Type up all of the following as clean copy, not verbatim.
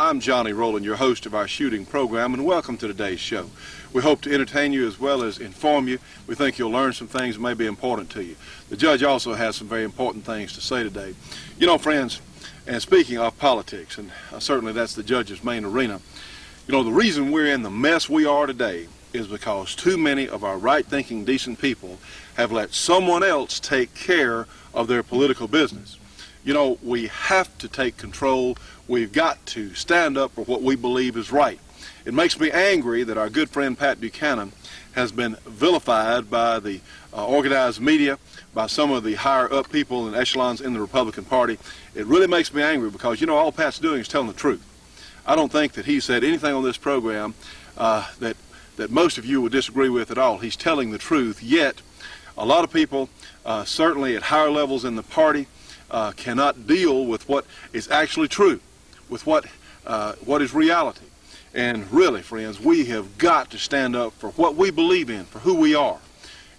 I'm Johnny Rowland, your host of our shooting program, and welcome to today's show. We hope to entertain you as well as inform you. We think you'll learn some things that may be important to you. The judge also has some very important things to say today. You know, friends, and speaking of politics, and certainly that's the judge's main arena, you know, the reason we're in the mess we are today is because too many of our right-thinking, decent people have let someone else take care of their political business. You know, we have to take control. We've got to stand up for what we believe is right. It makes me angry that our good friend Pat Buchanan has been vilified by the organized media, by some of the higher-up people and echelons in the Republican Party. It really makes me angry because, you know, all Pat's doing is telling the truth. I don't think that he said anything on this program that most of you would disagree with at all. He's telling the truth, yet a lot of people, certainly at higher levels in the party, cannot deal with what is actually true, with what is reality. And really, friends, we have got to stand up for what we believe in, for who we are.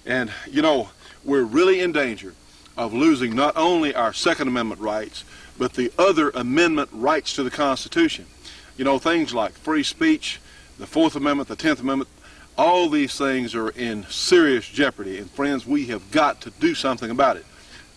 And, you know, we're really in danger of losing not only our Second Amendment rights, but the other amendment rights to the Constitution. You know, things like free speech, the Fourth Amendment, the 10th Amendment, all these things are in serious jeopardy. And, friends, we have got to do something about it.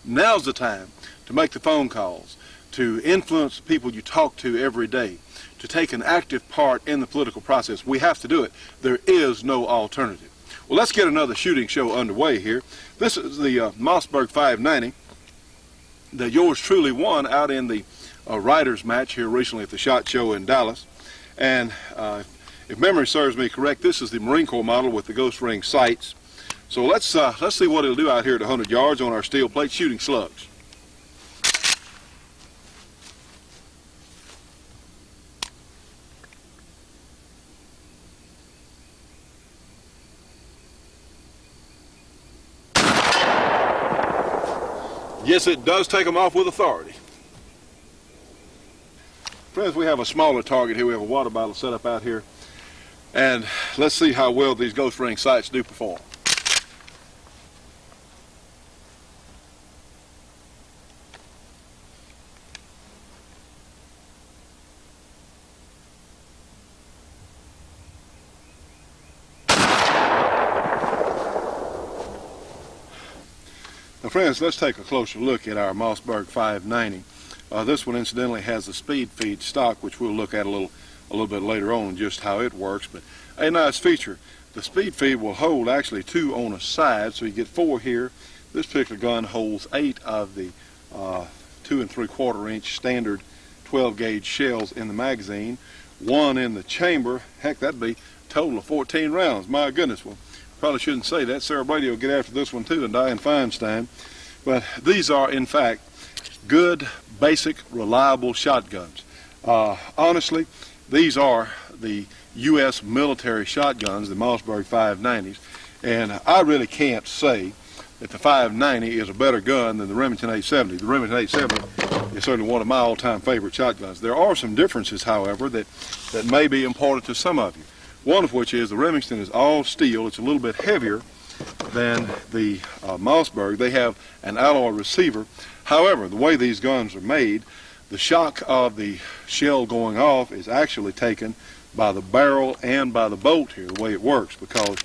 Now's the time to make the phone calls, to influence the people you talk to every day, to take an active part in the political process. We have to do it. There is no alternative. Well, let's get another shooting show underway here. This is the Mossberg 590 that yours truly won out in the Riders match here recently at the SHOT Show in Dallas. And if memory serves me correct, this is the Marine Corps model with the ghost ring sights. So let's see what it'll do out here at 100 yards on our steel plate shooting slugs. Yes, it does take them off with authority. Friends, we have a smaller target here. We have a water bottle set up out here. And let's see how well these ghost ring sights do perform. Now, friends, let's take a closer look at our Mossberg 590. This one, incidentally, has the speed feed stock, which we'll look at a little bit later on, just how it works. But a nice feature, the speed feed will hold actually 2 on a side, so you get 4 here. This particular gun holds 8 of the 2 3/4 inch standard 12 gauge shells in the magazine, 1 in the chamber. Heck, that'd be a total of 14 rounds. My goodness. Well, probably shouldn't say that. Sarah Brady will get after this one too, and Diane Feinstein. But these are, in fact, good, basic, reliable shotguns. Honestly, these are the U.S. military shotguns, the Mossberg 590s, and I really can't say that the 590 is a better gun than the Remington 870. The Remington 870 is certainly one of my all-time favorite shotguns. There are some differences, however, that may be important to some of you. One of which is the Remington is all steel. It's a little bit heavier than the Mossberg. They have an alloy receiver. However, the way these guns are made, the shock of the shell going off is actually taken by the barrel and by the bolt here, the way it works, because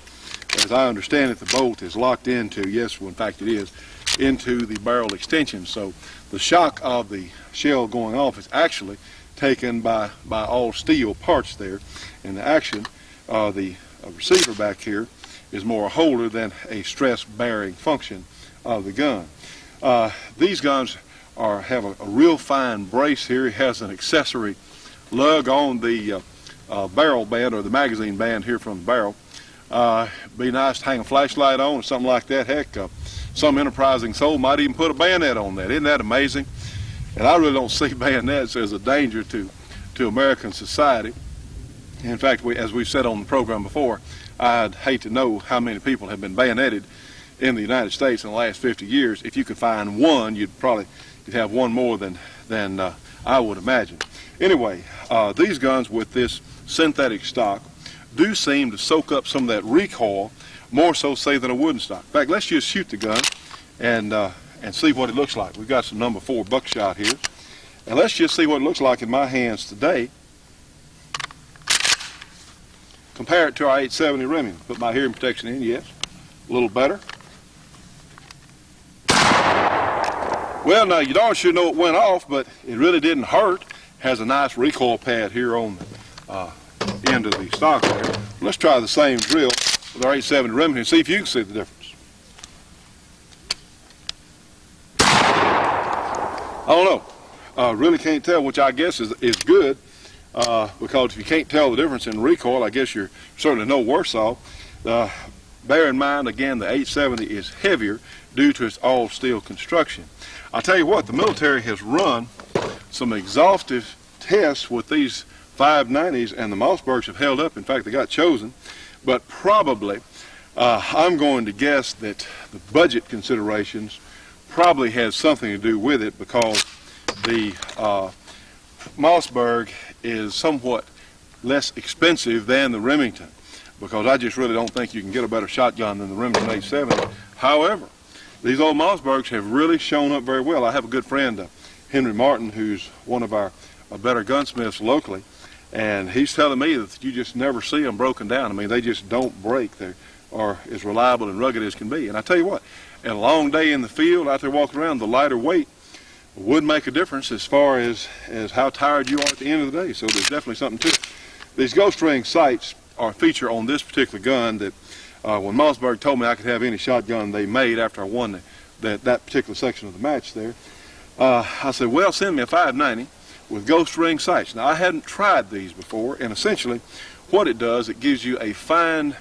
as I understand it, the bolt is locked into, yes, well, in fact it is, into the barrel extension. So the shock of the shell going off is actually taken by all steel parts there, and the action the receiver back here is more a holder than a stress-bearing function of the gun. These guns have a real fine brace here. It has an accessory lug on the barrel band, or the magazine band here from the barrel. Be nice to hang a flashlight on or something like that. Heck, some enterprising soul might even put a bayonet on that. Isn't that amazing? And I really don't see bayonets as a danger to American society. In fact, as we've said on the program before, I'd hate to know how many people have been bayoneted in the United States in the last 50 years. If you could find one, you'd have one more than I would imagine. Anyway, these guns with this synthetic stock do seem to soak up some of that recoil, more so, say, than a wooden stock. In fact, let's just shoot the gun and see what it looks like. We've got some number 4 buckshot here, and let's just see what it looks like in my hands today. compare it to our 870 Remington. Put my hearing protection in, yes. A little better. Well, now you darn sure know it went off, but it really didn't hurt. Has a nice recoil pad here on the end of the stock there. Let's try the same drill with our 870 Remington and see if you can see the difference. I don't know. Really can't tell, which I guess is good, because if you can't tell the difference in recoil, I guess you're certainly no worse off. Bear in mind, again, the 870 is heavier due to its all-steel construction. I'll tell you what, the military has run some exhaustive tests with these 590s, and the Mossbergs have held up. In fact, they got chosen. But probably, I'm going to guess that the budget considerations probably has something to do with it, because the Mossberg is somewhat less expensive than the Remington, because I just really don't think you can get a better shotgun than the Remington 870. However, these old Mossbergs have really shown up very well. I have a good friend, Henry Martin, who's one of our better gunsmiths locally, and he's telling me that you just never see them broken down. I mean, they just don't break. They are as reliable and rugged as can be. And I tell you what, in a long day in the field, out there walking around, the lighter weight would make a difference as far as how tired you are at the end of the day. So there's definitely something to it. These ghost ring sights are a feature on this particular gun that when Mossberg told me I could have any shotgun they made after I won that particular section of the match there, I said, well, send me a 590 with ghost ring sights. Now, I hadn't tried these before, and essentially what it does, it gives you a fine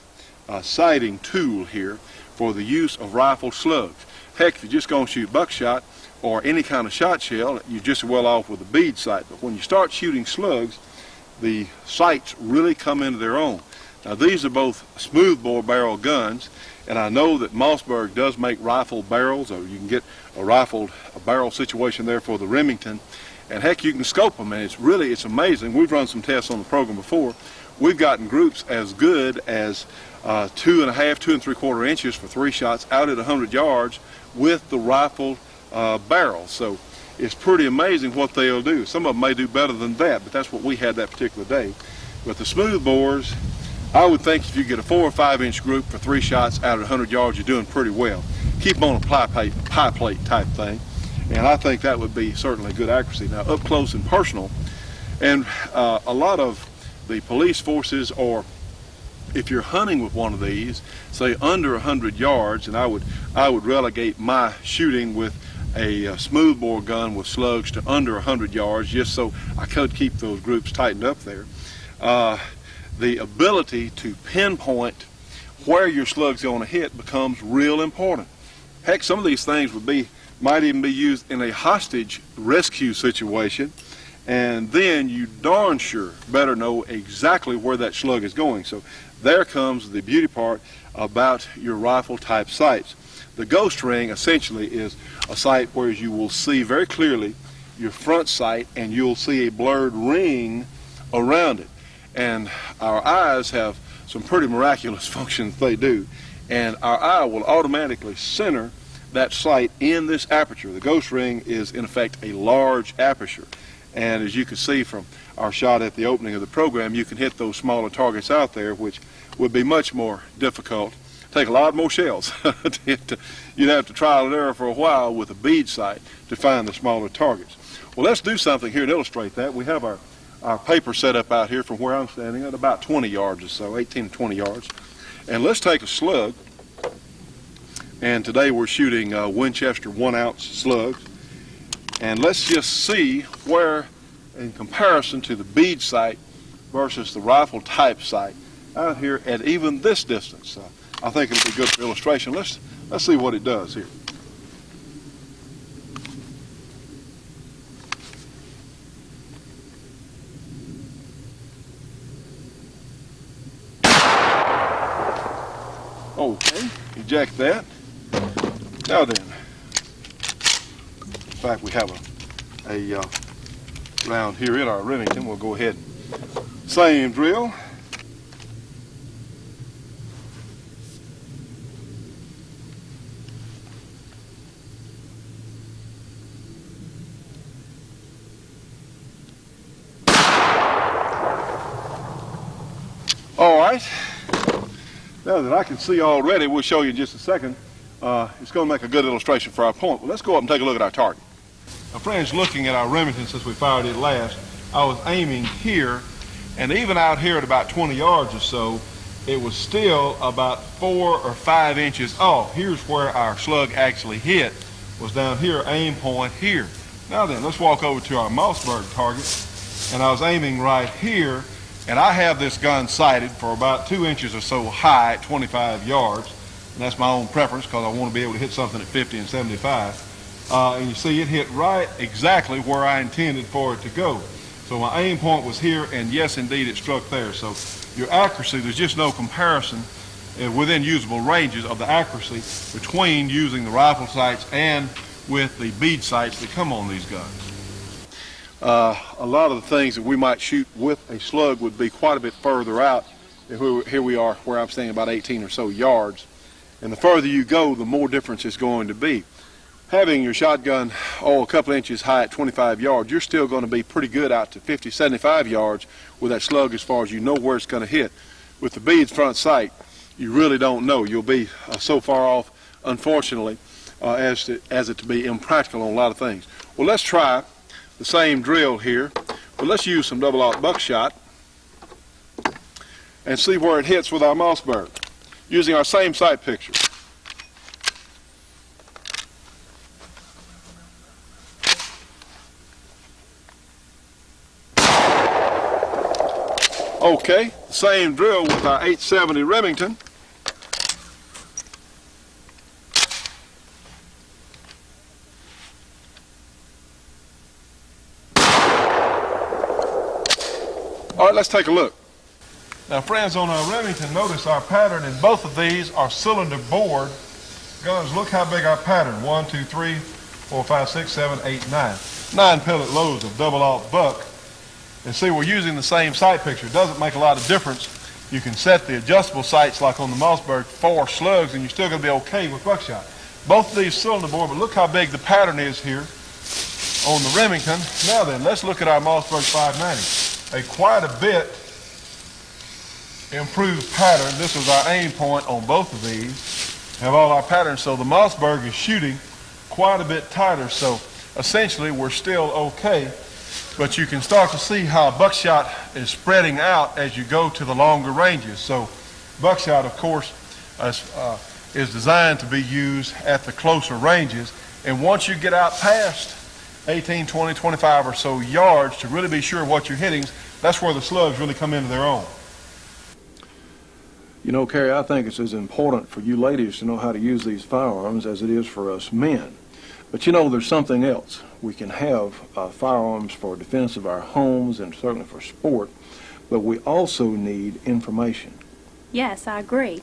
sighting tool here for the use of rifle slugs. Heck, if you're just going to shoot buckshot or any kind of shot shell, you're just well off with a bead sight. But when you start shooting slugs, the sights really come into their own. Now, these are both smoothbore barrel guns, and I know that Mossberg does make rifle barrels, or you can get a barrel situation there for the Remington, and heck, you can scope them, and it's amazing. We've run some tests on the program before. We've gotten groups as good as 2.5, 2 3/4 inches for 3 shots out at 100 yards with the rifle barrel. So it's pretty amazing what they'll do. Some of them may do better than that, but that's what we had that particular day. But the smooth bores, I would think if you get a 4 or 5 inch group for 3 shots out at 100 yards, you're doing pretty well. Keep them on a pie plate type thing, and I think that would be certainly good accuracy. Now, up close and personal, and a lot of the police forces, or if you're hunting with one of these, say under 100 yards, and I would relegate my shooting with a smoothbore gun with slugs to under 100 yards, just so I could keep those groups tightened up there. The ability to pinpoint where your slug's going to hit becomes real important. Heck, some of these things might even be used in a hostage rescue situation, and then you darn sure better know exactly where that slug is going. So there comes the beauty part about your rifle type sights. The ghost ring essentially is a sight where you will see very clearly your front sight, and you'll see a blurred ring around it. And our eyes have some pretty miraculous functions they do, and our eye will automatically center that sight in this aperture. The ghost ring is in effect a large aperture, and as you can see from our shot at the opening of the program, you can hit those smaller targets out there, which would be much more difficult. Take a lot more shells. You'd have to trial and error for a while with a bead sight to find the smaller targets. Well, let's do something here to illustrate that. We have our paper set up out here from where I'm standing at about 20 yards or so, 18 to 20 yards. And let's take a slug, and today we're shooting Winchester 1-ounce slugs, and let's just see where, in comparison to the bead sight versus the rifle type sight, out here at even this distance. I think it'll be good for illustration. Let's see what it does here. Okay, eject that. Now then, in fact, we have a round here in our Remington. We'll go ahead and same drill. All right. Now that I can see already, we'll show you in just a second. It's going to make a good illustration for our point. Well, let's go up and take a look at our target. Now, friends, looking at our Remington since we fired it last, I was aiming here, and even out here at about 20 yards or so, it was still about 4 or 5 inches off. Here's where our slug actually hit, was down here, aim point here. Now then, let's walk over to our Mossberg target, and I was aiming right here, and I have this gun sighted for about 2 inches or so high at 25 yards, and that's my own preference because I want to be able to hit something at 50 and 75. And you see it hit right exactly where I intended for it to go. So my aim point was here, and yes, indeed, it struck there. So your accuracy, there's just no comparison within usable ranges of the accuracy between using the rifle sights and with the bead sights that come on these guns. A lot of the things that we might shoot with a slug would be quite a bit further out. Here we are where I'm standing, about 18 or so yards. And the further you go, the more difference it's going to be. Having your shotgun a couple inches high at 25 yards, you're still going to be pretty good out to 50, 75 yards with that slug as far as you know where it's going to hit. With the beads front sight, you really don't know. You'll be so far off, unfortunately, as it to be impractical on a lot of things. Well, let's try the same drill here, but let's use some double-aught buckshot and see where it hits with our Mossberg using our same sight picture. Okay, same drill with our 870 Remington. All right, let's take a look. Now, friends, on our Remington, notice our pattern in both of these are cylinder bored guns. Look how big our pattern, 1, 2, 3, 4, 5, 6, 7, 8, 9. 9 pellet loads of double-aught buck. And see, we're using the same sight picture. It doesn't make a lot of difference. You can set the adjustable sights like on the Mossberg for slugs, and you're still going to be okay with buckshot. Both of these cylinder bore, but look how big the pattern is here on the Remington. Now then, let's look at our Mossberg 590. Quite a bit improved pattern. This was our aim point on both of these. Have all our patterns, so the Mossberg is shooting quite a bit tighter. So essentially, we're still okay. But you can start to see how buckshot is spreading out as you go to the longer ranges. So buckshot, of course, is designed to be used at the closer ranges. And once you get out past 18, 20, 25 or so yards to really be sure what you're hitting, that's where the slugs really come into their own. You know, Carrie, I think it's as important for you ladies to know how to use these firearms as it is for us men. But you know, there's something else. We can have firearms for defense of our homes and certainly for sport, but we also need information. Yes, I agree.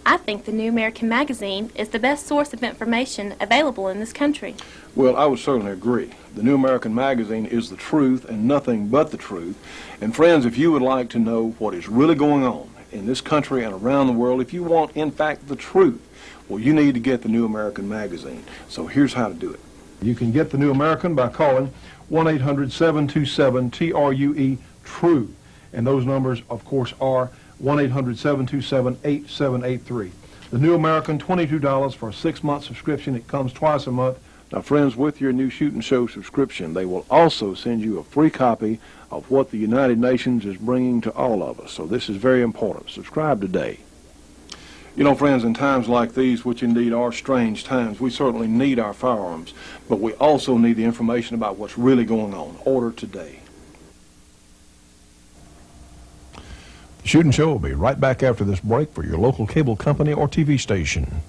I think the New American Magazine is the best source of information available in this country. Well, I would certainly agree. The New American Magazine is the truth and nothing but the truth. And friends, if you would like to know what is really going on in this country and around the world, if you want, in fact, the truth, well, you need to get the New American Magazine. So here's how to do it. You can get the New American by calling 1-800-727-TRUE-TRUE. And those numbers, of course, are 1-800-727-8783. The New American, $22 for a 6-month subscription. It comes twice a month. Now, friends, with your new Shootin' Show subscription, they will also send you a free copy of what the United Nations is bringing to all of us. So this is very important. Subscribe today. You know, friends, in times like these, which indeed are strange times, we certainly need our firearms, but we also need the information about what's really going on. Order today. The Shootin' Show will be right back after this break for your local cable company or TV station.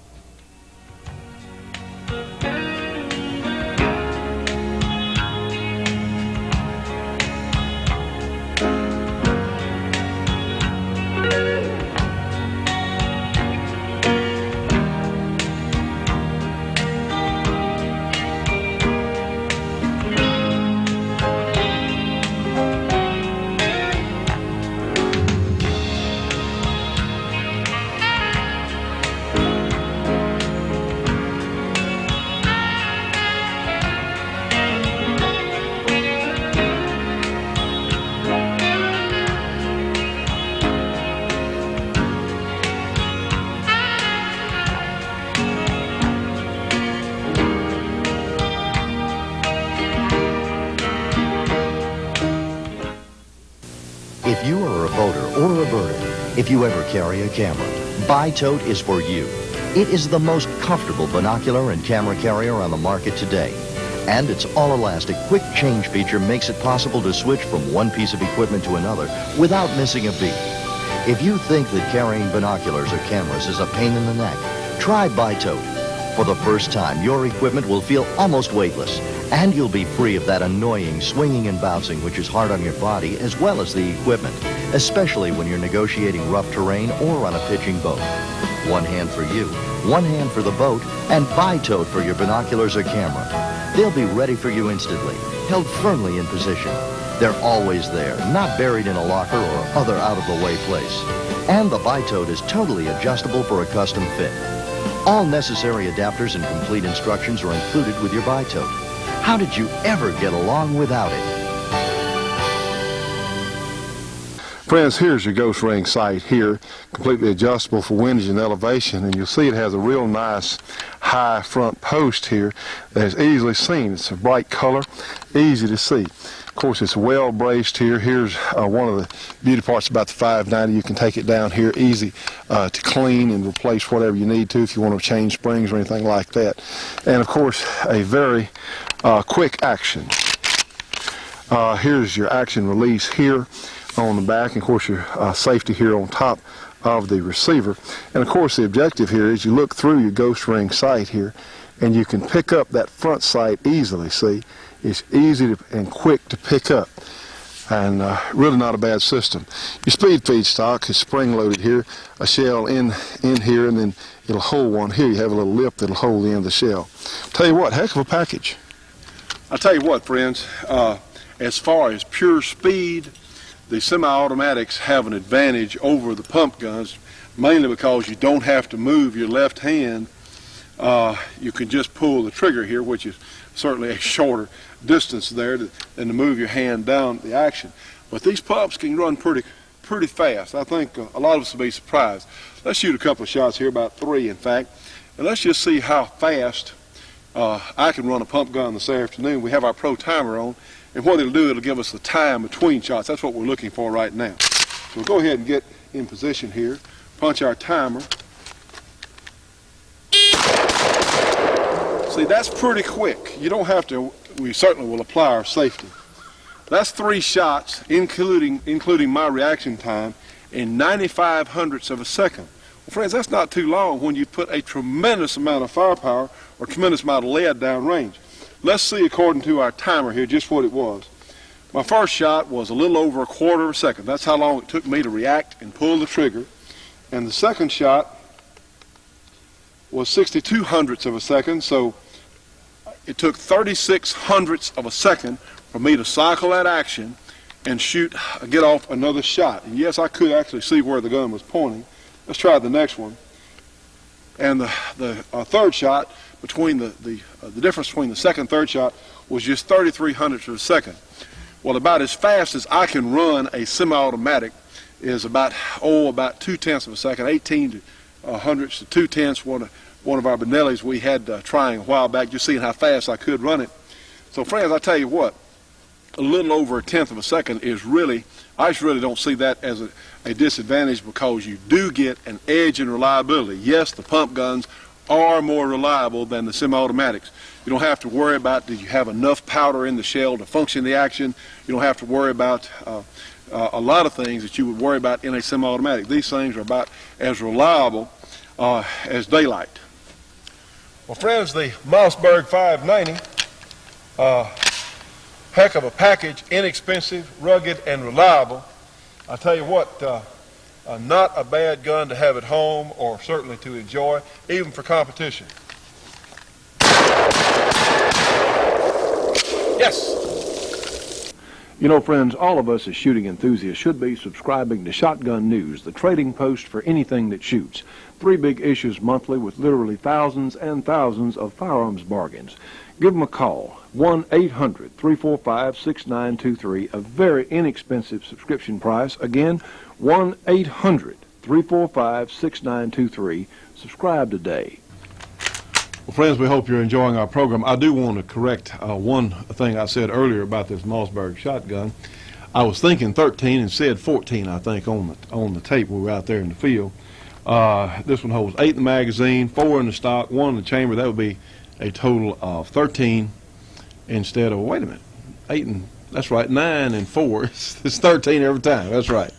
boater or a birder, if you ever carry a camera, Bi-Tote is for you. It is the most comfortable binocular and camera carrier on the market today. And its all-elastic quick change feature makes it possible to switch from one piece of equipment to another without missing a beat. If you think that carrying binoculars or cameras is a pain in the neck, try Bi-Tote. For the first time, your equipment will feel almost weightless, and you'll be free of that annoying swinging and bouncing which is hard on your body as well as the equipment, especially when you're negotiating rough terrain or on a pitching boat. One hand for you, one hand for the boat, and Bi-Tote for your binoculars or camera. They'll be ready for you instantly, held firmly in position. They're always there, not buried in a locker or other out-of-the-way place. And the Bi-Tote is totally adjustable for a custom fit. All necessary adapters and complete instructions are included with your Bi-Tote. How did you ever get along without it? Friends, here's your ghost ring sight here, completely adjustable for windage and elevation, and you'll see it has a real nice high front post here that is easily seen. It's a bright color, easy to see. Of course, it's well braced here. Here's one of the beauty parts about the 590. You can take it down here easy to clean and replace whatever you need to if you want to change springs or anything like that. And of course, a very quick action. Here's your action release here on the back, and of course your safety here on top of the receiver. And of course the objective here is you look through your ghost ring sight here and you can pick up that front sight easily. See, it's easy and quick to pick up, and really not a bad system. Your speed feed stock is spring loaded here, a shell in here, and then it'll hold one here. You have a little lip that'll hold the end of the shell. Tell you what, heck of a package. I'll tell you what, friends, as far as pure speed, the semi-automatics have an advantage over the pump guns, mainly because you don't have to move your left hand. You can just pull the trigger here, which is certainly a shorter distance there than to move your hand down the action. But these pumps can run pretty fast. I think a lot of us will be surprised. Let's shoot a couple of shots here, about 3 in fact, and let's just see how fast I can run a pump gun this afternoon. We have our pro timer on, and what it'll do, it'll give us the time between shots. That's what we're looking for right now. So we'll go ahead and get in position here, punch our timer. See, that's pretty quick. You don't have to, we certainly will apply our safety. That's 3 shots, including my reaction time, in 95 hundredths of a second. Well, friends, that's not too long when you put a tremendous amount of firepower or tremendous amount of lead down range. Let's see, according to our timer here, just what it was. My first shot was a little over a quarter of a second. That's how long it took me to react and pull the trigger. And the second shot was 62 hundredths of a second, so it took 36 hundredths of a second for me to cycle that action and get off another shot. And yes, I could actually see where the gun was pointing. Let's try the next one. And the third shot, between the difference between the second and third shot was just 33 hundredths of a second. Well, about as fast as I can run a semi-automatic is about 2/10 of a second, 18 hundredths to 2/10. One of our Benellis we had trying a while back, just seeing how fast I could run it. So, friends, I tell you what, a little over 1/10 of a second is really, I just really don't see that as a disadvantage, because you do get an edge in reliability. Yes, the pump guns are more reliable than the semi-automatics. You don't have to worry about, did you have enough powder in the shell to function the action. You don't have to worry about a lot of things that you would worry about in a semi-automatic. These things are about as reliable as daylight. Well, friends, the Mossberg 590, heck of a package, inexpensive, rugged, and reliable. I tell you what, not a bad gun to have at home, or certainly to enjoy, even for competition. Yes. You know, friends, all of us as shooting enthusiasts should be subscribing to Shotgun News, the trading post for anything that shoots. 3 big issues monthly with literally thousands and thousands of firearms bargains. Give them a call, 1-800-345-6923, a very inexpensive subscription price. Again, 1-800-345-6923. Subscribe today. Well, friends, we hope you're enjoying our program. I do want to correct one thing I said earlier about this Mossberg shotgun. I was thinking 13 and said 14, I think, on the tape when we were out there in the field. This one holds 8 in the magazine, 4 in the stock, 1 in the chamber. That would be a total of 13 instead of, wait a minute, 8 and, that's right, 9 and 4. It's 13 every time. That's right.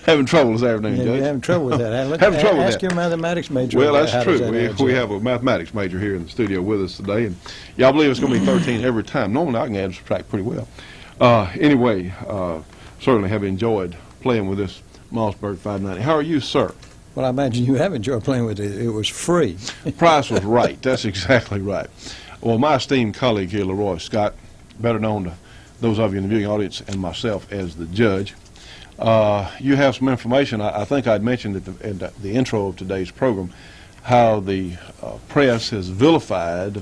Having trouble this afternoon, Yeah, Judge. you're having trouble with that. Having trouble with Ask that. your mathematics major. Well, about how that's does true. that add We up. have a mathematics major here in the studio with us today, and y'all believe it's going to be 13 every time. Normally, I can add and subtract pretty well. Anyway, certainly have enjoyed playing with this Mossberg 590. How are you, sir? Well, I imagine you have enjoyed playing with it. It was free. Price was right. That's exactly right. Well, my esteemed colleague here, Leroy Scott, better known to those of you in the viewing audience and myself as the judge, you have some information. I think I'd mentioned at the intro of today's program how the press has vilified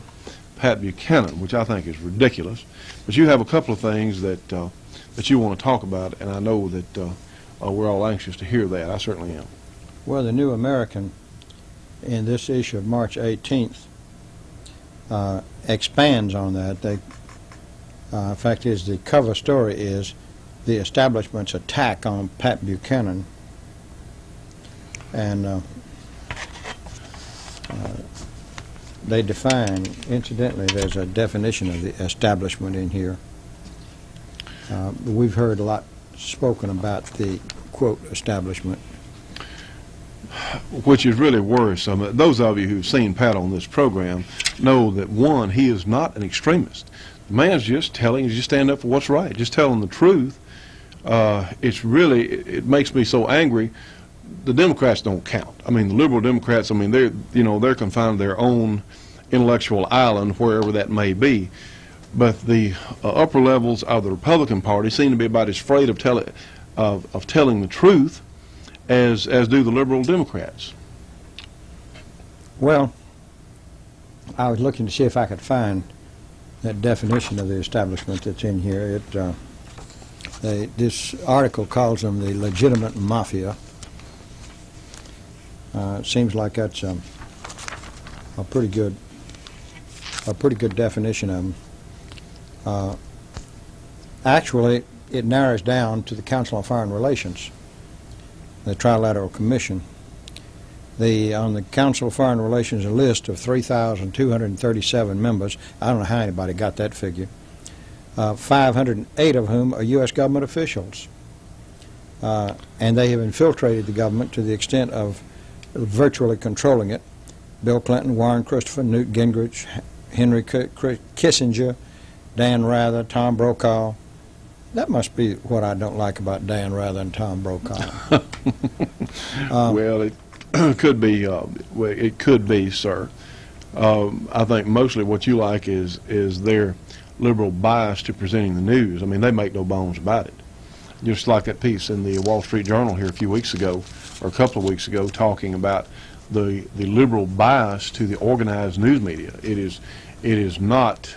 Pat Buchanan, which I think is ridiculous. But you have a couple of things that you want to talk about, and I know that we're all anxious to hear that. I certainly am. Well, the New American in this issue of March 18th expands on that. They, in fact, the cover story is the establishment's attack on Pat Buchanan, and they define, incidentally, there's a definition of the establishment in here. We've heard a lot spoken about the, quote, establishment. Which is really worrisome. Those of you who've seen Pat on this program know that, one, he is not an extremist. The man's just stand up for what's right, just telling the truth. It makes me so angry. The Democrats don't count. I mean, the liberal Democrats, I mean, they're confined to their own intellectual island, wherever that may be. But the upper levels of the Republican Party seem to be about as afraid of telling the truth as do the liberal Democrats. Well, I was looking to see if I could find that definition of the establishment that's in here. This article calls them the legitimate mafia. It seems like that's a pretty good definition of them. Actually, it narrows down to the Council on Foreign Relations, the Trilateral Commission. On the Council of Foreign Relations, a list of 3,237 members. I don't know how anybody got that figure. 508 of whom are U.S. government officials. And they have infiltrated the government to the extent of virtually controlling it. Bill Clinton, Warren Christopher, Newt Gingrich, Henry Kissinger, Dan Rather, Tom Brokaw. That must be what I don't like about Dan Rather and Tom Brokaw. Well, it could be. It could be, sir. I think mostly what you like is their liberal bias to presenting the news. I mean, they make no bones about it. Just like that piece in the Wall Street Journal here a few weeks ago, or a couple of weeks ago, talking about the liberal bias to the organized news media. It is not.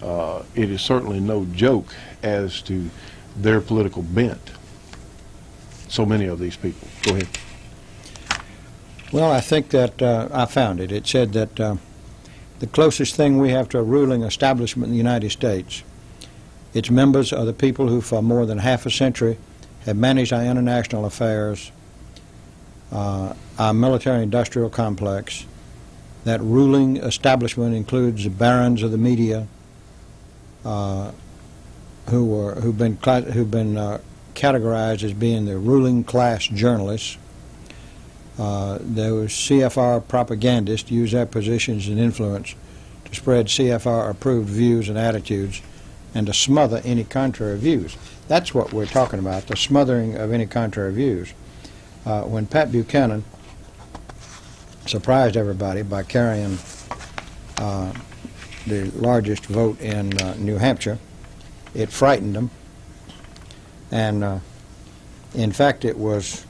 It is certainly no joke as to their political bent. So many of these people. Go ahead. Well, I think that I found it. It said that the closest thing we have to a ruling establishment in the United States, its members are the people who for more than half a century have managed our international affairs, our military-industrial complex. That ruling establishment includes the barons of the media, who've been categorized as being the ruling class journalists. Those CFR propagandists use their positions and influence to spread CFR-approved views and attitudes and to smother any contrary views. That's what we're talking about, the smothering of any contrary views. When Pat Buchanan surprised everybody by carrying the largest vote in New Hampshire, it frightened them. And in fact, it was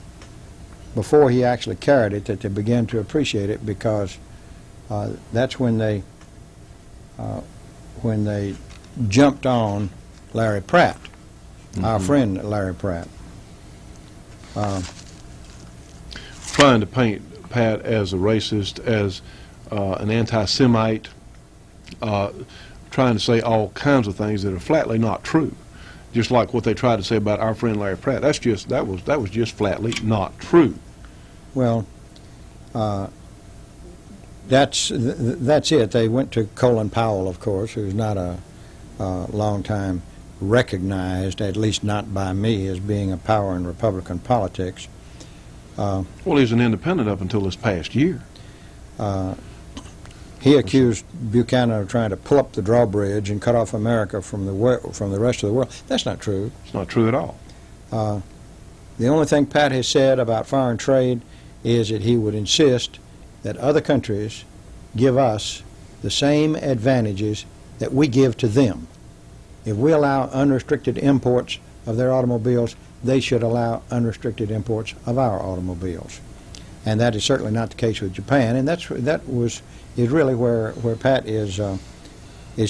before he actually carried it that they began to appreciate it, because that's when they jumped on Larry Pratt, our friend Larry Pratt. Trying to paint Pat as a racist, as an anti-Semite, trying to say all kinds of things that are flatly not true. just like what they tried to say about our friend Larry Pratt. That was just flatly not true. Well, that's it. They went to Colin Powell, of course, who's not a long time recognized, at least not by me, as being a power in Republican politics. Well, he was an independent up until this past year. He accused Buchanan of trying to pull up the drawbridge and cut off America from the rest of the world. That's not true. It's not true at all. The only thing Pat has said about foreign trade is that he would insist that other countries give us the same advantages that we give to them. If we allow unrestricted imports of their automobiles, they should allow unrestricted imports of our automobiles. And that is certainly not the case with Japan, and that is really where Pat is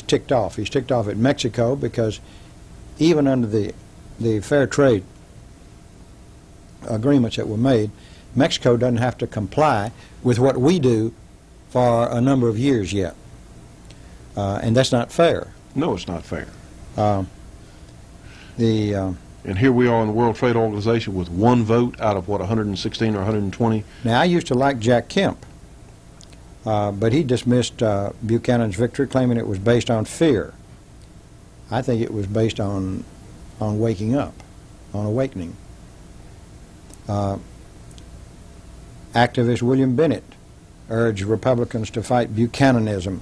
ticked off. He's ticked off at Mexico because even under the fair trade agreements that were made, Mexico doesn't have to comply with what we do for a number of years yet. And that's not fair. No, it's not fair. And here we are in the World Trade Organization with one vote out of, 116 or 120? Now, I used to like Jack Kemp, but he dismissed Buchanan's victory, claiming it was based on fear. I think it was based on waking up, on awakening. Activist William Bennett urged Republicans to fight Buchananism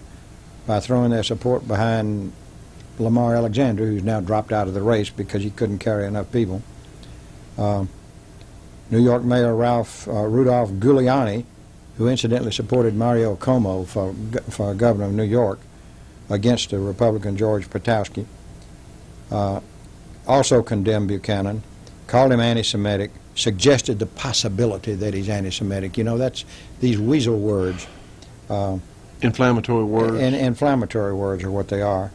by throwing their support behind Lamar Alexander, who's now dropped out of the race because he couldn't carry enough people. New York Mayor Rudolph Giuliani, who incidentally supported Mario Cuomo for governor of New York against the Republican George Patowski, also condemned Buchanan, called him anti-Semitic, suggested the possibility that he's anti-Semitic. You know, that's these weasel words. Inflammatory words. Inflammatory words are what they are.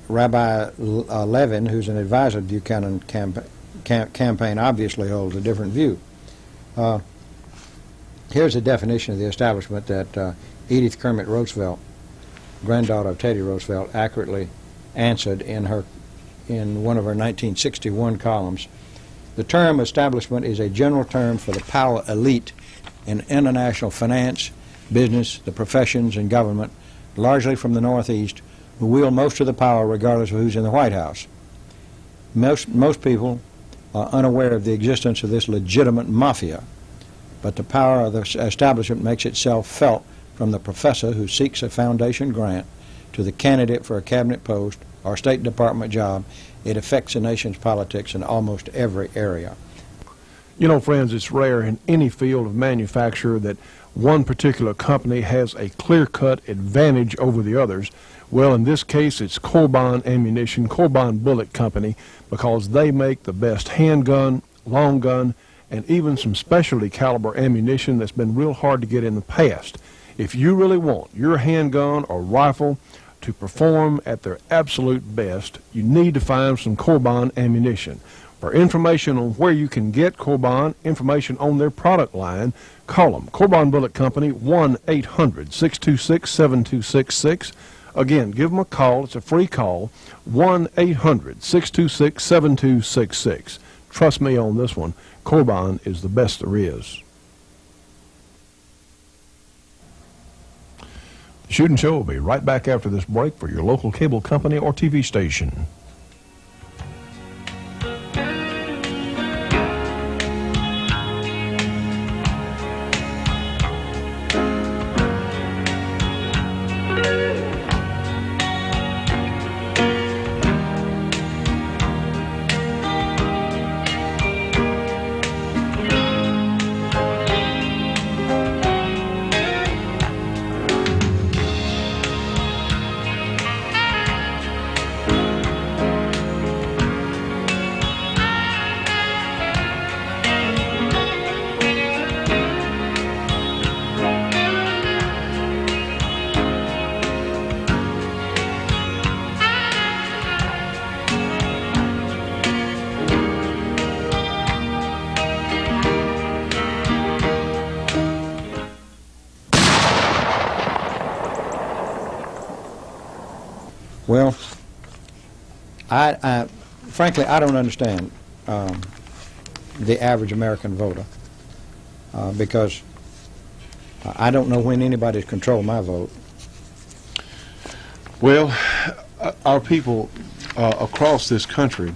Rabbi Levin, who's an advisor to Buchanan campaign, obviously holds a different view. Here's a definition of the establishment that Edith Kermit Roosevelt, granddaughter of Teddy Roosevelt, accurately answered in one of her 1961 columns. The term establishment is a general term for the power elite in international finance, business, the professions, and government, largely from the Northeast, who wield most of the power regardless of who's in the White House. Most people are unaware of the existence of this legitimate mafia, but the power of the establishment makes itself felt from the professor who seeks a foundation grant to the candidate for a cabinet post or State Department job. It affects the nation's politics in almost every area. You know, friends, it's rare in any field of manufacture that one particular company has a clear-cut advantage over the others. Well, in this case, it's Corbin Ammunition, Corbin Bullet Company, because they make the best handgun, long gun, and even some specialty caliber ammunition that's been real hard to get in the past. If you really want your handgun or rifle to perform at their absolute best, you need to find some Corbin ammunition. For information on where you can get Corbin, information on their product line, call them. Corbin Bullet Company, 1-800-626-7266. Again, give them a call. It's a free call, 1-800-626-7266. Trust me on this one. Corbin is the best there is. The Shootin' Show will be right back after this break for your local cable company or TV station. Well, Frankly, I don't understand the average American voter because I don't know when anybody's controlled my vote. Well, our people across this country,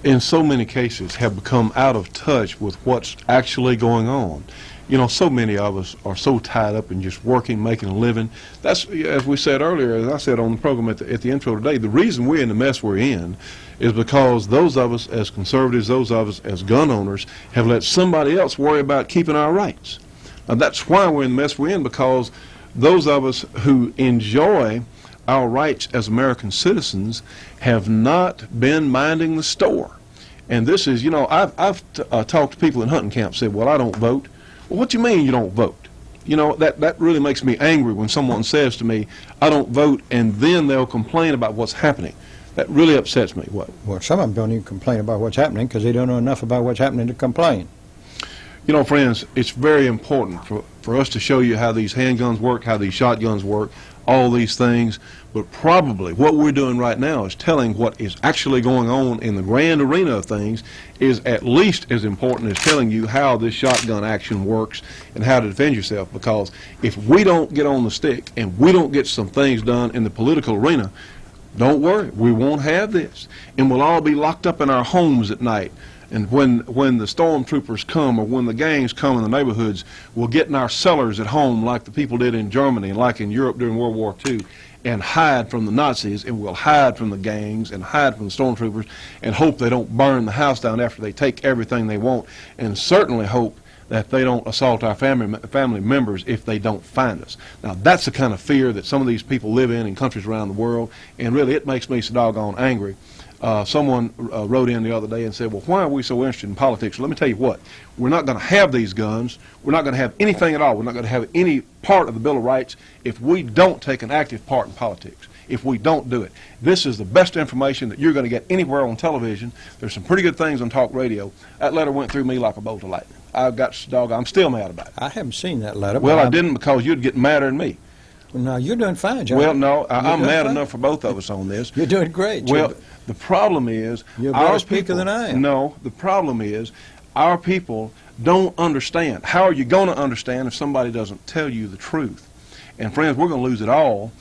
in so many cases, have become out of touch with what's actually going on. You know, so many of us are so tied up in just working, making a living. That's, as we said earlier, as I said on the program at the intro today, the reason we're in the mess we're in is because those of us as conservatives, those of us as gun owners, have let somebody else worry about keeping our rights. Now, that's why we're in the mess we're in, because those of us who enjoy our rights as American citizens have not been minding the store. And this is, you know, I've talked to people in hunting camps, said, well, I don't vote. Well, what do you mean you don't vote? You know, that really makes me angry when someone says to me, I don't vote, and then they'll complain about what's happening. That really upsets me. What? Well, some of them don't even complain about what's happening because they don't know enough about what's happening to complain. You know, friends, it's very important for us to show you how these handguns work, how these shotguns work, all these things. But probably what we're doing right now is telling what is actually going on in the grand arena of things is at least as important as telling you how this shotgun action works and how to defend yourself. Because if we don't get on the stick and we don't get some things done in the political arena, don't worry, we won't have this. And we'll all be locked up in our homes at night. And when the stormtroopers come or when the gangs come in the neighborhoods, we'll get in our cellars at home like the people did in Germany and like in Europe during World War II and hide from the Nazis, and we'll hide from the gangs and hide from the stormtroopers and hope they don't burn the house down after they take everything they want, and certainly hope that they don't assault our family members if they don't find us. Now, that's the kind of fear that some of these people live in countries around the world, and really it makes me so doggone angry. Someone wrote in the other day and said, well, why are we so interested in politics? Well, let me tell you what. We're not going to have these guns. We're not going to have anything at all. We're not going to have any part of the Bill of Rights if we don't take an active part in politics, if we don't do it. This is the best information that you're going to get anywhere on television. There's some pretty good things on talk radio. That letter went through me like a bolt of lightning. I'm still mad about it. I haven't seen that letter. Well, I didn't, because you'd get madder than me. No, you're doing fine, John. Well, no, I'm mad enough for both of us on this. You're doing great. Well, the problem is you're a better speaker than I am. No, the problem is our people don't understand. How are you going to understand if somebody doesn't tell you the truth? And friends, we're going to lose it all.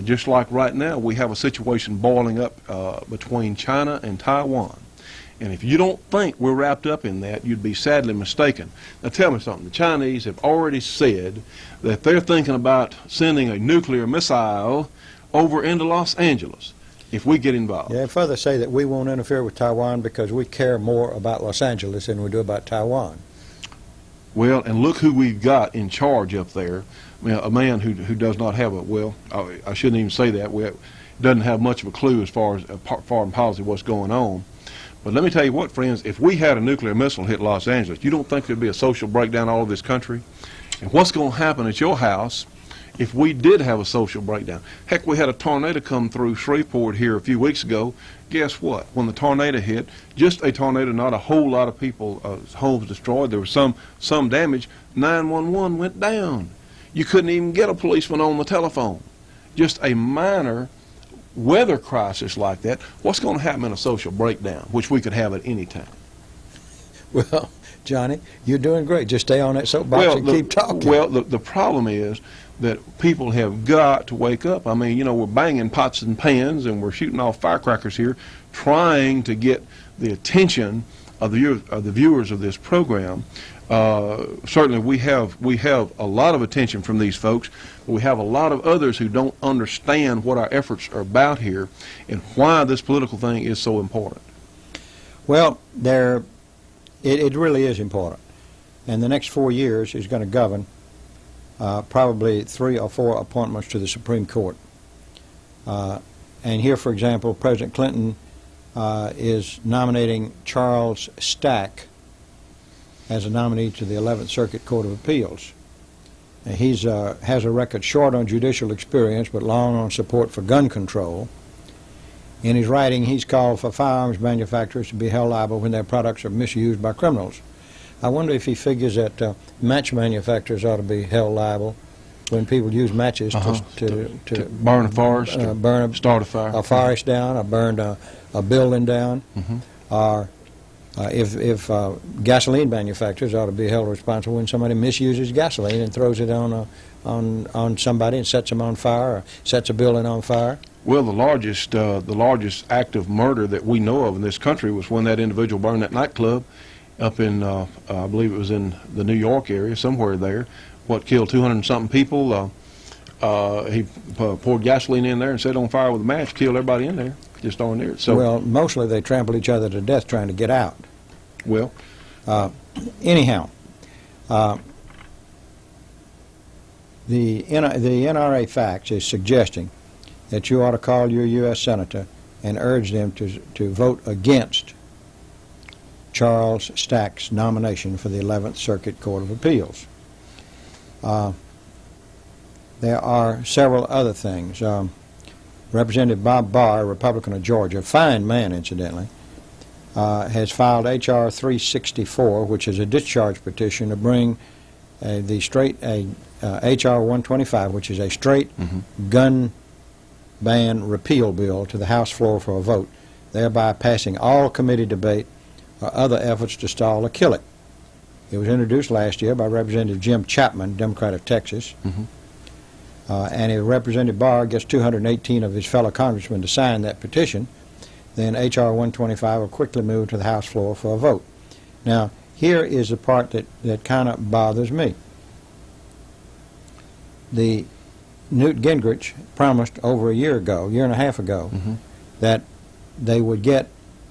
Just like right now, we have a situation boiling up between China and Taiwan. And if you don't think we're wrapped up in that, you'd be sadly mistaken. Now tell me something. The Chinese have already said that they're thinking about sending a nuclear missile over into Los Angeles if we get involved. Yeah, further say that we won't interfere with Taiwan because we care more about Los Angeles than we do about Taiwan. Well, and look who we've got in charge up there. I mean, a man who does not have I shouldn't even say that. Doesn't have much of a clue as far as foreign policy, what's going on. But let me tell you what, friends, if we had a nuclear missile hit Los Angeles, you don't think there'd be a social breakdown all over this country? And what's going to happen at your house if we did have a social breakdown? Heck, we had a tornado come through Shreveport here a few weeks ago. Guess what? When the tornado hit, just a tornado, not a whole lot of people, homes destroyed. There was some damage. 911 went down. You couldn't even get a policeman on the telephone. Just a minor weather crisis like that. What's going to happen in a social breakdown, which we could have at any time? Well, Johnny, you're doing great. Just stay on that soapbox and keep talking. Well, the problem is that people have got to wake up. I mean, you know, we're banging pots and pans and we're shooting off firecrackers here, trying to get the attention of the viewers of this program. Certainly we have a lot of attention from these folks, but we have a lot of others who don't understand what our efforts are about here and why this political thing is so important. Well, it really is important. And the next 4 years is going to govern probably 3 or 4 appointments to the Supreme Court. And here, for example, President Clinton is nominating Charles Stack as a nominee to the 11th Circuit Court of Appeals. He has a record short on judicial experience but long on support for gun control. In his writing, he's called for firearms manufacturers to be held liable when their products are misused by criminals. I wonder if he figures that match manufacturers ought to be held liable when people use matches to burn a forest, or burn start a fire. a forest down, or burn a building down, or if gasoline manufacturers ought to be held responsible when somebody misuses gasoline and throws it on somebody and sets them on fire or sets a building on fire. Well, the largest act of murder that we know of in this country was when that individual burned that nightclub up in, I believe it was in the New York area, somewhere there. What killed 200 and something people? He poured gasoline in there and set it on fire with a match, killed everybody in there, just darn near it. So, well, mostly they trample each other to death trying to get out. well, Anyhow, the NRA Facts is suggesting that you ought to call your U.S. Senator and urge them to vote against Charles Stack's nomination for the 11th Circuit Court of Appeals. There are several other things. Representative Bob Barr, Republican of Georgia, fine man incidentally, has filed H.R. 364, which is a discharge petition to bring H.R. 125, which is a straight gun ban repeal bill, to the House floor for a vote, thereby passing all committee debate or other efforts to stall or kill it. It was introduced last year by Representative Jim Chapman, Democrat of Texas. And if Representative Barr gets 218 of his fellow congressmen to sign that petition, then H.R. 125 will quickly move to the House floor for a vote. Now, here is the part that kind of bothers me. The Newt Gingrich promised over a year and a half ago, that they would get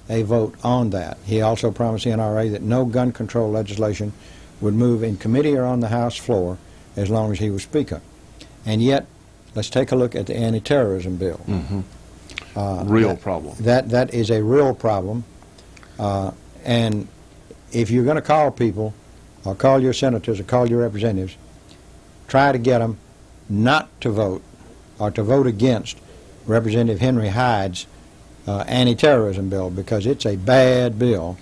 a vote on that. He also promised the NRA that no gun control legislation would move in committee or on the House floor as long as he was Speaker. And yet, let's take a look at the anti-terrorism bill. real problem. That is a real problem. And if you're going to call people, or call your senators, or call your representatives, try to get them not to vote, or to vote against Representative Henry Hyde's anti-terrorism bill, because it's a bad bill.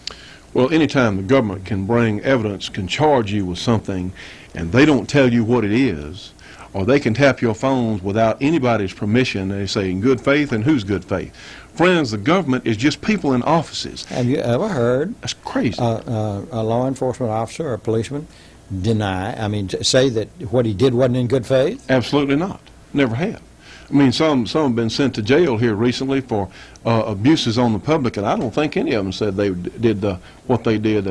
Well, anytime the government can bring evidence, can charge you with something, and they don't tell you what it is, or they can tap your phones without anybody's permission, they say, in good faith, and who's good faith? Friends, the government is just people in offices. Have you ever heard That's crazy. a law enforcement officer or a policeman say that what he did wasn't in good faith? Absolutely not. Never have. I mean, some have been sent to jail here recently for abuses on the public, and I don't think any of them said they did what they did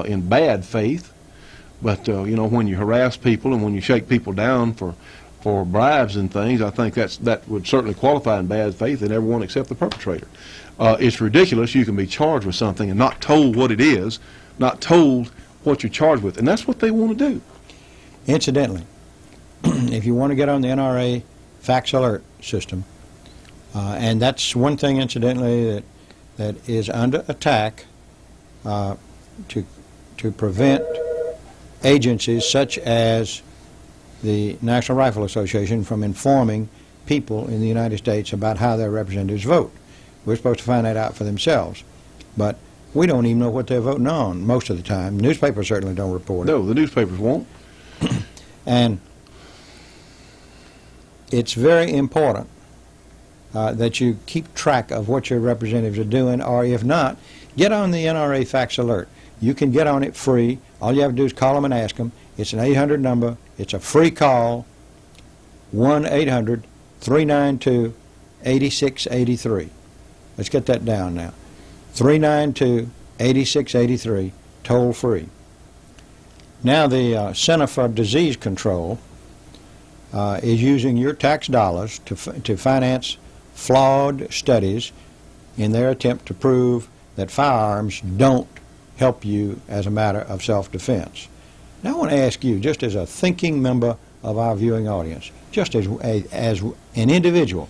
in bad faith. But you know, when you harass people and when you shake people down for bribes and things, I think that would certainly qualify in bad faith, and everyone except the perpetrator. It's ridiculous. You can be charged with something and not told what it is, not told what you're charged with, and that's what they want to do. Incidentally, if you want to get on the NRA fax alert system, and that's one thing, incidentally, that is under attack to prevent agencies such as the National Rifle Association from informing people in the United States about how their representatives vote. We're supposed to find that out for themselves, but we don't even know what they're voting on most of the time. Newspapers certainly don't report it. No, the newspapers won't. And it's very important that you keep track of what your representatives are doing, or if not, get on the NRA fax alert. You can get on it free. All you have to do is call them and ask them. It's an 800 number. It's a free call, 1-800-392-8683. Let's get that down now. 392-8683, toll free. Now the Center for Disease Control is using your tax dollars to finance flawed studies in their attempt to prove that firearms don't help you as a matter of self-defense. Now I want to ask you, just as a thinking member of our viewing audience, just as an individual,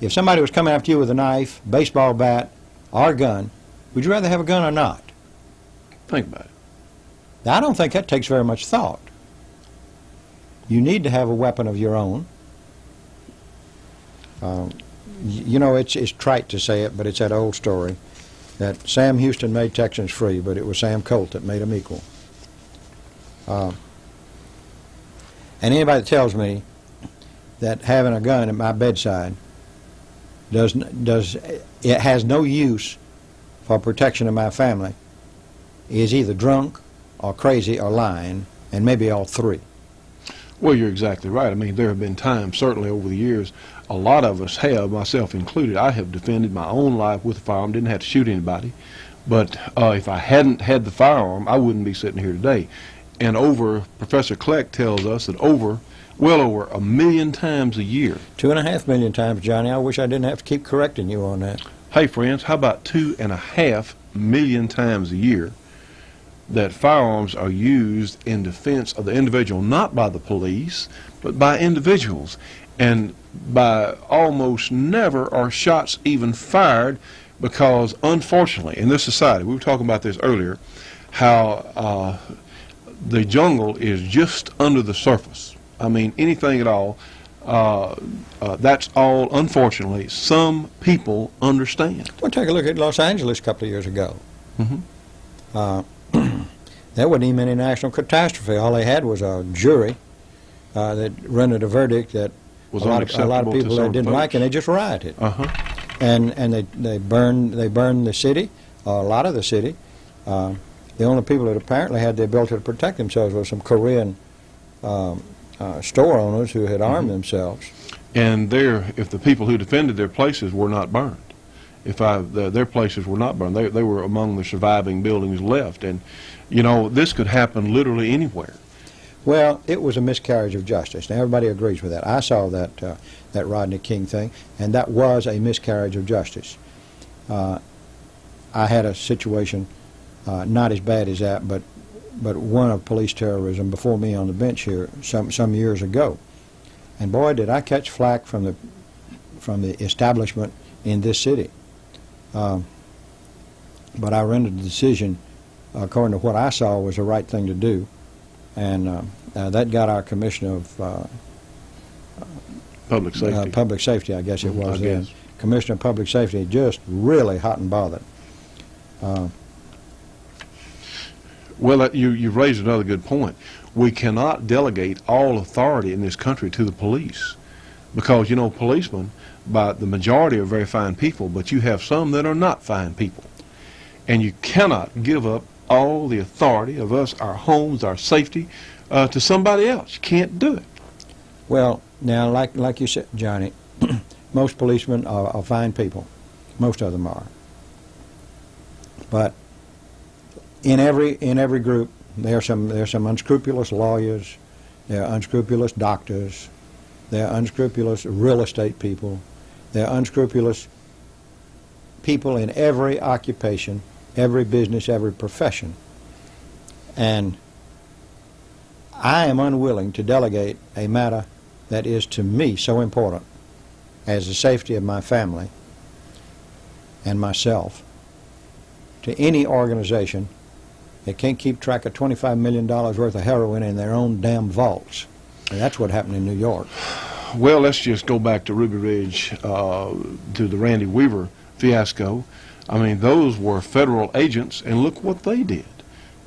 if somebody was coming after you with a knife, baseball bat, or a gun, would you rather have a gun or not? Think about it. Now, I don't think that takes very much thought. You need to have a weapon of your own. You know, it's trite to say it, but it's that old story that Sam Houston made Texans free, but it was Sam Colt that made them equal. And And anybody that tells me that having a gun at my bedside it has no use for protection of my family is either drunk or crazy or lying, and maybe all three. Well, you're exactly right. I mean, there have been times, certainly over the years, a lot of us have, myself included, I have defended my own life with a firearm, didn't have to shoot anybody. But if I hadn't had the firearm, I wouldn't be sitting here today. And Professor Kleck tells us that well over 1 million times a year. 2.5 million times, Johnny. I wish I didn't have to keep correcting you on that. Hey, friends, how about 2.5 million times a year that firearms are used in defense of the individual, not by the police, but by individuals. And by almost never are shots even fired because, unfortunately, in this society, we were talking about this earlier, how the jungle is just under the surface. I mean, anything at all, that's all, unfortunately, some people understand. Well, take a look at Los Angeles a couple of years ago. Mm-hmm. There wasn't even any national catastrophe. All they had was a jury that rendered a verdict that Was a lot of unacceptable to people some that didn't folks. like, and they just rioted. Uh-huh. And they burned the city, a lot of the city. The only people that apparently had the ability to protect themselves were some Korean store owners who had armed themselves. And if the people who defended their places were not burned, their places were not burned, they were among the surviving buildings left. And, you know, this could happen literally anywhere. Well, it was a miscarriage of justice. Now, everybody agrees with that. I saw that Rodney King thing, and that was a miscarriage of justice. I had a situation not as bad as that, but one of police terrorism before me on the bench here some years ago. And boy, did I catch flack from the establishment in this city. But I rendered the decision according to what I saw was the right thing to do. And that got our commissioner of Public safety. public safety, I guess it was I then. guess. Commissioner of Public Safety just really hot and bothered. Well, you've raised another good point. We cannot delegate all authority in this country to the police because, you know, policemen, by the majority, are very fine people, but you have some that are not fine people. And you cannot give up all the authority of us, our homes, our safety, to somebody else. You can't do it. Well, now, like you said, Johnny, most policemen are fine people. Most of them are. But in every group, there are some unscrupulous lawyers, there are unscrupulous doctors, there are unscrupulous real estate people, there are unscrupulous people in every occupation, every business, every profession. And I am unwilling to delegate a matter that is to me so important as the safety of my family and myself to any organization that can't keep track of $25 million worth of heroin in their own damn vaults. And that's what happened in New York. Well, let's just go back to Ruby Ridge, to the Randy Weaver fiasco. I mean, those were federal agents, and look what they did.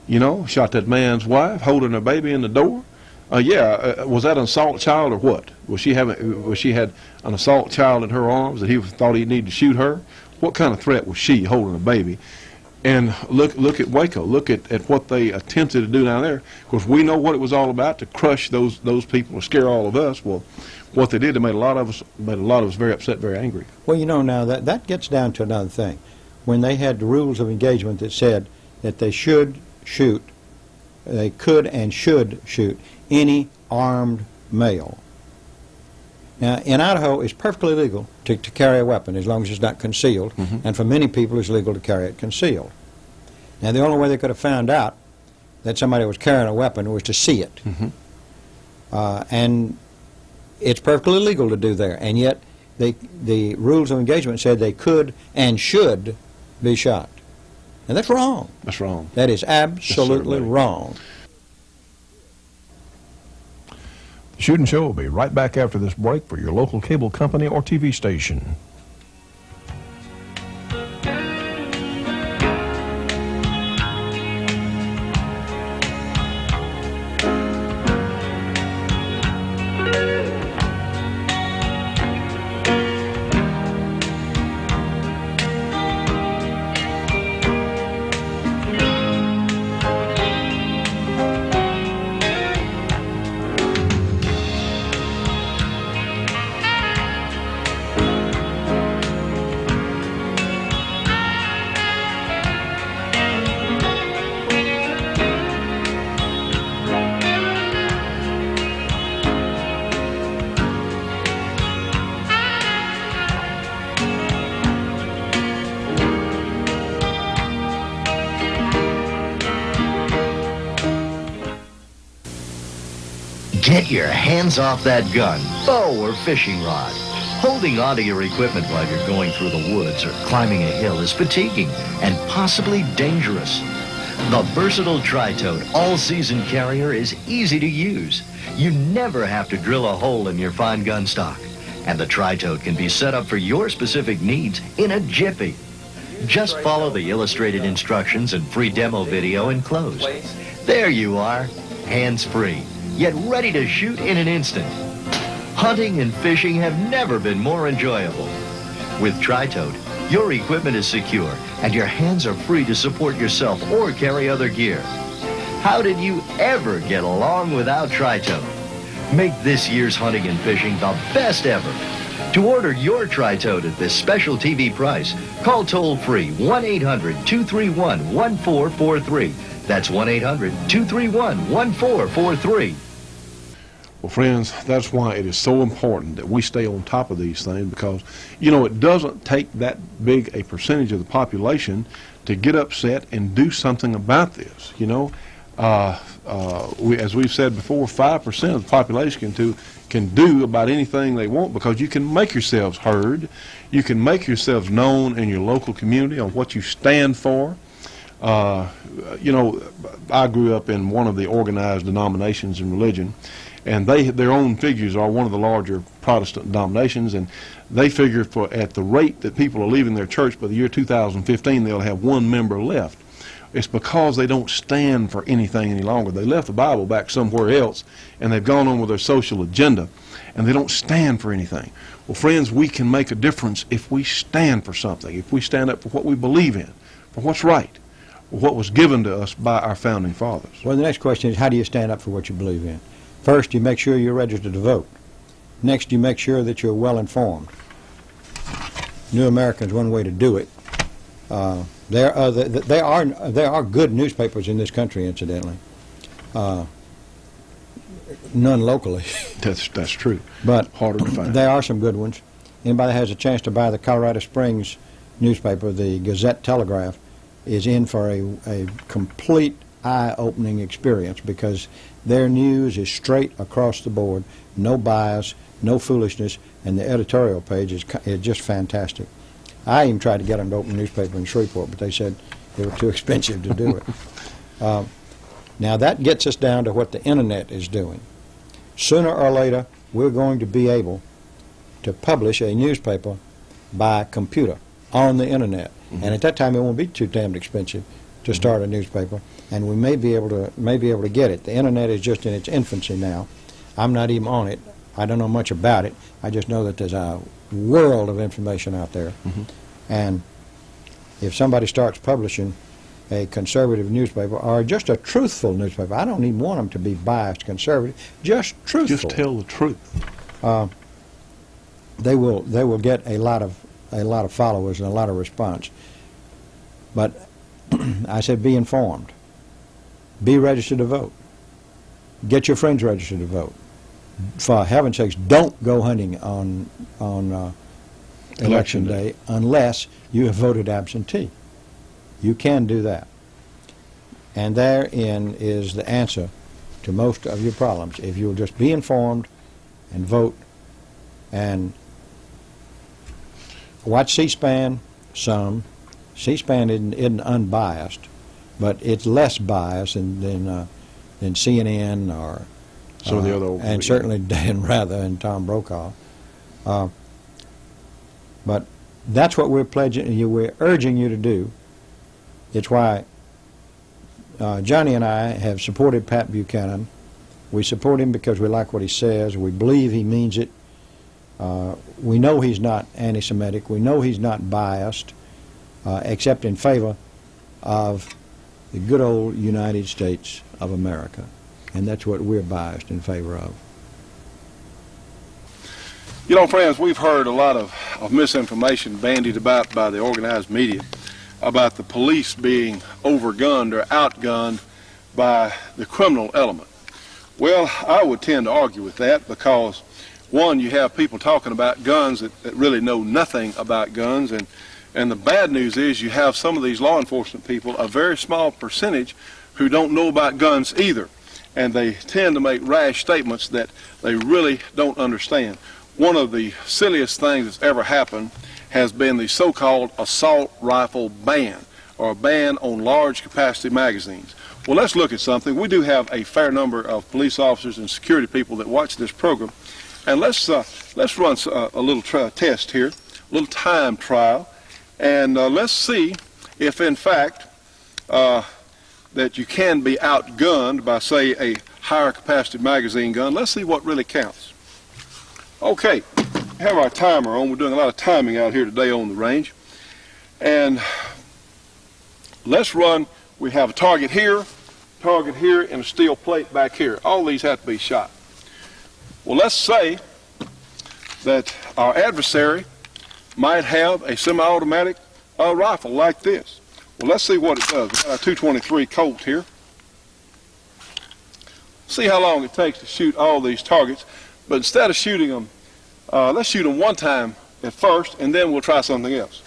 You know, shot that man's wife, holding her baby in the door. Was that an assault child or what? Was she had an assault child in her arms that he thought he needed to shoot her? What kind of threat was she holding a baby? And look at Waco. Look at what they attempted to do down there. Of course, we know what it was all about, to crush those people, to scare all of us. Well, what they did, they made a lot of us very upset, very angry. Well, you know, now that gets down to another thing. When they had the rules of engagement that said that they should shoot, they could and should shoot any armed male. Now, in Idaho, it's perfectly legal to carry a weapon as long as it's not concealed, and for many people it's legal to carry it concealed. Now, the only way they could have found out that somebody was carrying a weapon was to see it. And it's perfectly legal to do there, and yet the rules of engagement said they could and should be shot. And that's wrong. That's wrong. That is absolutely certainly. wrong. The Shootin' Show will be right back after this break for your local cable company or TV station. Get your hands off that gun, bow, or fishing rod. Holding onto your equipment while you're going through the woods or climbing a hill is fatiguing and possibly dangerous. The versatile Tri-Tote all-season carrier is easy to use. You never have to drill a hole in your fine gun stock. And the Tri-Tote can be set up for your specific needs in a jiffy. Just follow the illustrated instructions and free demo video enclosed. There you are, hands-free, yet ready to shoot in an instant. Hunting and fishing have never been more enjoyable. With Tri-Tote, your equipment is secure and your hands are free to support yourself or carry other gear. How did you ever get along without Tri-Tote? Make this year's hunting and fishing the best ever. To order your Tri-Tote at this special TV price, call toll-free 1-800-231-1443. That's 1-800-231-1443. Well, friends, that's why it is so important that we stay on top of these things, because, you know, it doesn't take that big a percentage of the population to get upset and do something about this, you know. As we've said before, 5% of the population can do about anything they want, because you can make yourselves heard. You can make yourselves known in your local community on what you stand for. You know, I grew up in one of the organized denominations in religion, and their own figures are one of the larger Protestant denominations, and they figure at the rate that people are leaving their church by the year 2015, they'll have one member left. It's because they don't stand for anything any longer. They left the Bible back somewhere else, and they've gone on with their social agenda, and they don't stand for anything. Well, friends, we can make a difference if we stand for something, if we stand up for what we believe in, for what's right, what was given to us by our founding fathers. Well, the next question is, how do you stand up for what you believe in? First, you make sure you're registered to vote. Next, you make sure that you're well informed. New American's one way to do it. There are good newspapers in this country, incidentally. None locally. That's true. But harder to find. There are some good ones. Anybody that has a chance to buy the Colorado Springs newspaper, the Gazette-Telegraph, is in for a complete eye-opening experience, because their news is straight across the board, no bias, no foolishness, and the editorial page is just fantastic. I even tried to get them to open a newspaper in Shreveport, but they said it was too expensive to do it. Now that gets us down to what the internet is doing. Sooner or later, we're going to be able to publish a newspaper by computer on the internet. Mm-hmm. And at that time, it won't be too damned expensive to start a newspaper, and we may be able to get it. The internet is just in its infancy now. I'm not even on it. I don't know much about it. I just know that there's a world of information out there. Mm-hmm. And if somebody starts publishing a conservative newspaper, or just a truthful newspaper, I don't even want them to be biased conservative, just truthful. Just tell the truth. They will get a lot of followers and a lot of response. But I said, be informed. Be registered to vote. Get your friends registered to vote. For heaven's sakes, don't go hunting on election day unless you have voted absentee. You can do that. And therein is the answer to most of your problems. If you'll just be informed and vote and watch C-SPAN some. C-SPAN isn't unbiased, but it's less biased than CNN or some of the other, and certainly Dan Rather and Tom Brokaw. But that's what we're we're urging you to do. It's why Johnny and I have supported Pat Buchanan. We support him because we like what he says. We believe he means it. We know he's not anti-Semitic. We know he's not biased, except in favor of the good old United States of America. And that's what we're biased in favor of. You know, friends, we've heard a lot of misinformation bandied about by the organized media about the police being overgunned or outgunned by the criminal element. Well, I would tend to argue with that, because one, you have people talking about guns that really know nothing about guns, and the bad news is you have some of these law enforcement people, a very small percentage, who don't know about guns either. and they tend to make rash statements that they really don't understand. One of the silliest things that's ever happened has been the so-called assault rifle ban, or a ban on large capacity magazines. Well, let's look at something. We do have a fair number of police officers and security people that watch this program, and let's run a little test here, a little time trial, and let's see if in fact that you can be outgunned by, say, a higher capacity magazine gun. Let's see what really counts. Okay, we have our timer on. We're doing a lot of timing out here today on the range, and let's run. We have a target here, and a steel plate back here. All these have to be shot. Well, let's say that our adversary might have a semi-automatic rifle like this. Well, let's see what it does. We've got our 223 Colt here. See how long it takes to shoot all these targets. But instead of shooting them, let's shoot them one time at first, and then we'll try something else.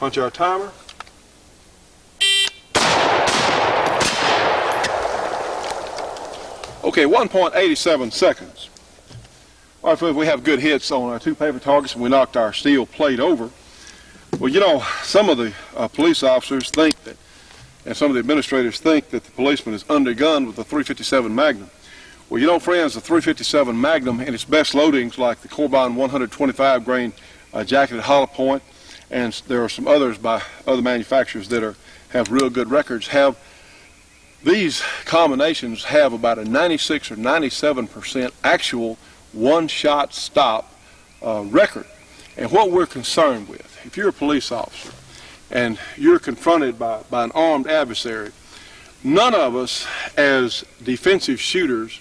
Punch our timer. Okay, 1.87 seconds. All right, we have good hits on our two paper targets, and we knocked our steel plate over. Well, you know, some of the police officers think that, and some of the administrators think that the policeman is undergunned with the .357 Magnum. Well, you know, friends, the .357 Magnum in its best loadings, like the Corbin 125 grain jacketed hollow point, and there are some others by other manufacturers that have real good records, these combinations have about a 96 or 97% actual one-shot stop record. And what we're concerned with, if you're a police officer and you're confronted by an armed adversary, none of us as defensive shooters,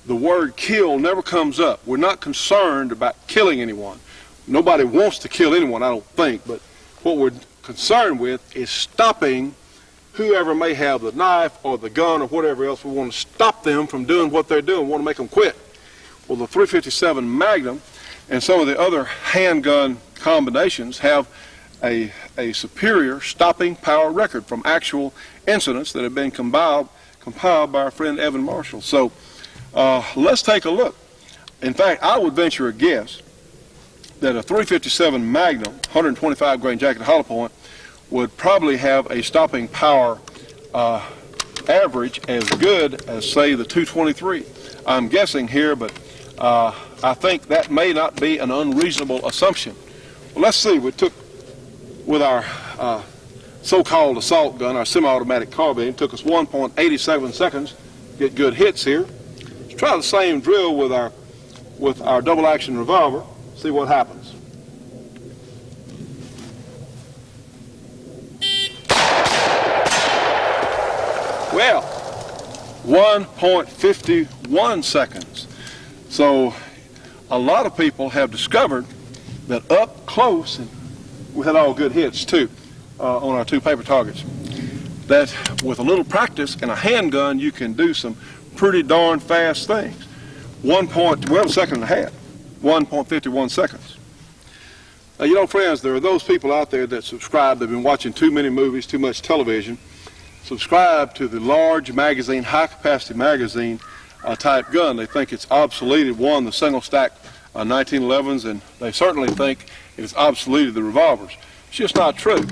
the word kill never comes up. We're not concerned about killing anyone. Nobody wants to kill anyone, I don't think, but what we're concerned with is stopping whoever may have the knife or the gun or whatever else. We want to stop them from doing what they're doing. We want to make them quit. Well, the .357 Magnum and some of the other handgun combinations have a superior stopping power record from actual incidents that have been compiled by our friend Evan Marshall. So let's take a look. In fact, I would venture a guess that a .357 Magnum, 125 grain jacketed hollow point, would probably have a stopping power average as good as, say, the 223. I'm guessing here, but I think that may not be an unreasonable assumption. Well, let's see. We took, with our so-called assault gun, our semi-automatic carbine, it took us 1.87 seconds to get good hits here. Let's try the same drill with our double-action revolver, see what happens. Well, 1.51 seconds. So a lot of people have discovered that up close, and we had all good hits too on our two paper targets, that with a little practice and a handgun you can do some pretty darn fast things. A second and a half, 1.51 seconds. Now, you know, friends, there are those people out there that subscribe, they've been watching too many movies, too much television, subscribe to the large magazine, high capacity magazine type gun. They think it's obsoleted, the single stack 1911s, and they certainly think it's obsoleted the revolvers. It's just not true.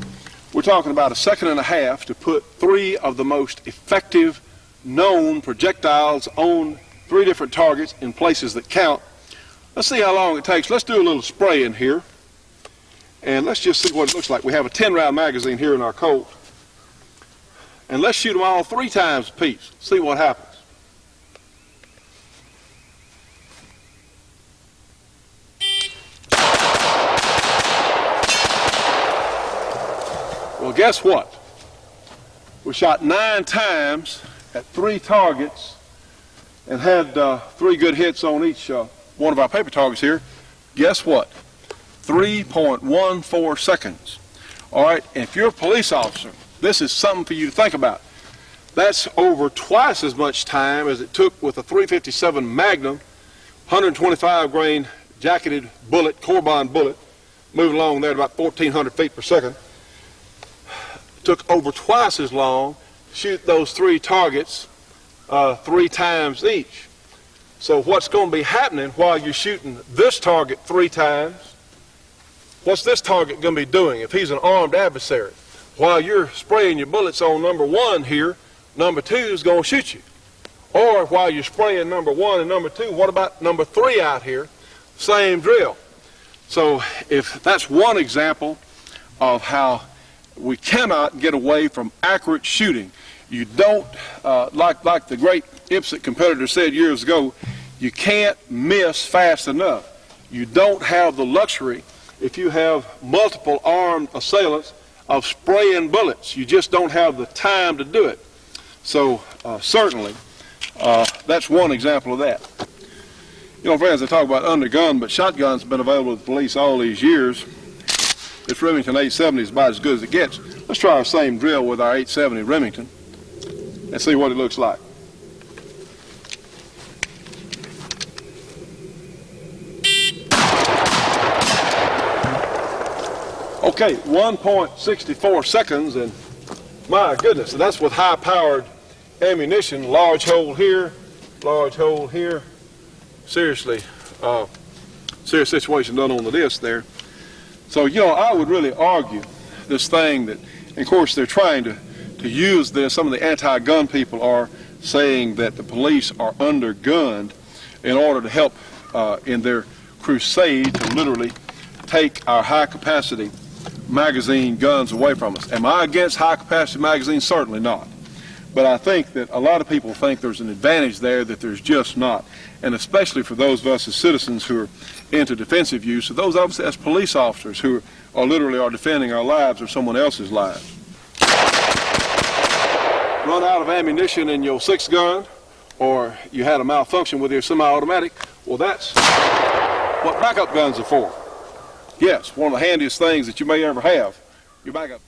We're talking about a second and a half to put three of the most effective known projectiles on three different targets in places that count. Let's see how long it takes. Let's do a little spray in here, and let's just see what it looks like. We have a 10-round magazine here in our Colt, and let's shoot them all 3 times a piece. See what happens. Well, guess what? We shot 9 times at 3 targets and had 3 good hits on each one of our paper targets here. Guess what? 3.14 seconds. All right, if you're a police officer, this is something for you to think about. That's over twice as much time as it took with a .357 Magnum, 125 grain jacketed bullet, Corbin bullet, moving along there at about 1,400 feet per second. took over twice as long to shoot those 3 targets 3 times each. So what's going to be happening while you're shooting this target 3 times? What's this target going to be doing if he's an armed adversary? While you're spraying your bullets on number 1 here, number 2 is going to shoot you. Or while you're spraying number 1 and number 2, what about number 3 out here? Same drill. So if that's one example of how we cannot get away from accurate shooting. You don't, like the great IPSC competitor said years ago, you can't miss fast enough. You don't have the luxury, if you have multiple armed assailants, of spraying bullets. You just don't have the time to do it. So certainly, that's one example of that. You know, friends, they talk about undergun, but shotguns have been available to the police all these years. This Remington 870 is about as good as it gets. Let's try our same drill with our 870 Remington and see what it looks like. Okay, 1.64 seconds, and my goodness, and that's with high-powered ammunition. Large hole here, large hole here. Seriously, serious situation done on the disc there. So, you know, I would really argue this thing that, and of course, they're trying to use this. Some of the anti-gun people are saying that the police are undergunned in order to help in their crusade to literally take our high-capacity magazine guns away from us. Am I against high-capacity magazines? Certainly not. But I think that a lot of people think there's an advantage there that there's just not. And especially for those of us as citizens who are into defensive use, or those of us as police officers who are literally defending our lives or someone else's lives. Run out of ammunition in your 6 gun, or you had a malfunction with your semi-automatic, well, that's what backup guns are for. Yes, one of the handiest things that you may ever have, your backup.